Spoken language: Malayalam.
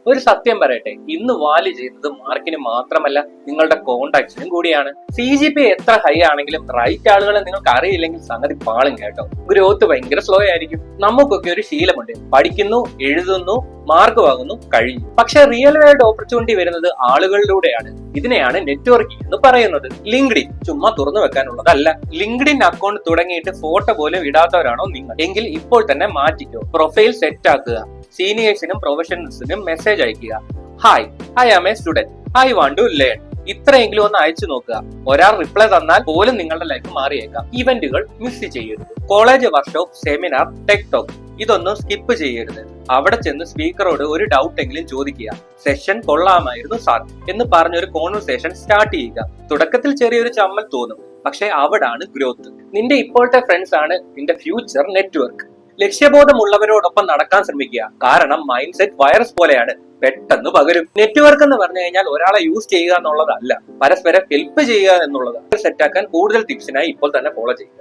ഒരു സത്യം പറയട്ടെ, ഇന്ന് വാല്യൂ ചെയ്യുന്നത് മാർക്കിന് മാത്രമല്ല നിങ്ങളുടെ കോണ്ടാക്ട്സിനും കൂടിയാണ്. CGPA എത്ര ഹൈ ആണെങ്കിലും റൈറ്റ് ആളുകളെ നിങ്ങൾക്ക് അറിയില്ലെങ്കിൽ സംഗതി പാളും കേട്ടോ. ഗ്രോത്ത് ഭയങ്കര സ്ലോ ആയിരിക്കും. നമുക്കൊക്കെ ഒരു ശീലമുണ്ട്, പഠിക്കുന്നു, എഴുതുന്നു, മാർക്ക് വാങ്ങുന്നു, കഴിഞ്ഞു. പക്ഷെ റിയൽ വേൾഡ് ഓപ്പർച്യൂണിറ്റി വരുന്നത് ആളുകളിലൂടെയാണ്. ഇതിനെയാണ് നെറ്റ്വർക്കിംഗ് എന്ന് പറയുന്നത്. ലിങ്ക്ഡിൻ ചുമ്മാ തുറന്നു വെക്കാനുള്ളതല്ല. ലിങ്ക്ഡിൻ അക്കൗണ്ട് തുടങ്ങിയിട്ട് ഫോട്ടോ പോലും ഇടാത്തവരാണോ നിങ്ങൾ എങ്കിൽ ഇപ്പോൾ തന്നെ മാറ്റിക്കോ. പ്രൊഫൈൽ സെറ്റ് ആക്കുക, സീനിയേഴ്സിനും പ്രൊഫഷണൽസിനും മെസ്സേജ് അയക്കുക. Hi, I am a student, I want to learn. ഇത്രയെങ്കിലും ഒന്ന് അയച്ചു നോക്കുക. ഒരാൾ റിപ്ലൈ തന്നാൽ പോലും നിങ്ങളുടെ ലൈഫ് മാറിയേക്കാം. ഇവന്റുകൾ മിസ് ചെയ്യരുത്. College workshop, seminar, tech talk ഇതൊന്നും സ്കിപ്പ് ചെയ്യരുത്. അവിടെ ചെന്ന് സ്പീക്കറോട് ഒരു ഡൗട്ട് എങ്കിലും ചോദിക്കുക. സെഷൻ കൊള്ളാമായിരുന്നു സാർ എന്ന് പറഞ്ഞൊരു കോൺവെർസേഷൻ സ്റ്റാർട്ട് ചെയ്യുക. തുടക്കത്തിൽ ചെറിയൊരു ചമ്മൽ തോന്നും, പക്ഷെ അവിടാണ് ഗ്രോത്ത്. നിന്റെ ഇപ്പോഴത്തെ ഫ്രണ്ട്സ് ആണ് നിന്റെ ഫ്യൂച്ചർ നെറ്റ്വർക്ക്. ലക്ഷ്യബോധമുള്ളവരോടൊപ്പം നടക്കാൻ ശ്രമിക്കുക. കാരണം മൈൻഡ് സെറ്റ് വൈറസ് പോലെയാണ്, പെട്ടെന്ന് പകരും. നെറ്റ്വർക്ക് എന്ന് പറഞ്ഞു കഴിഞ്ഞാൽ ഒരാളെ യൂസ് ചെയ്യുക എന്നുള്ളതല്ല, പരസ്പരം ഹെൽപ്പ് ചെയ്യുക എന്നുള്ളത്. സെറ്റാക്കാൻ കൂടുതൽ ടിപ്സിനായി ഇപ്പോൾ തന്നെ ഫോളോ ചെയ്യുക.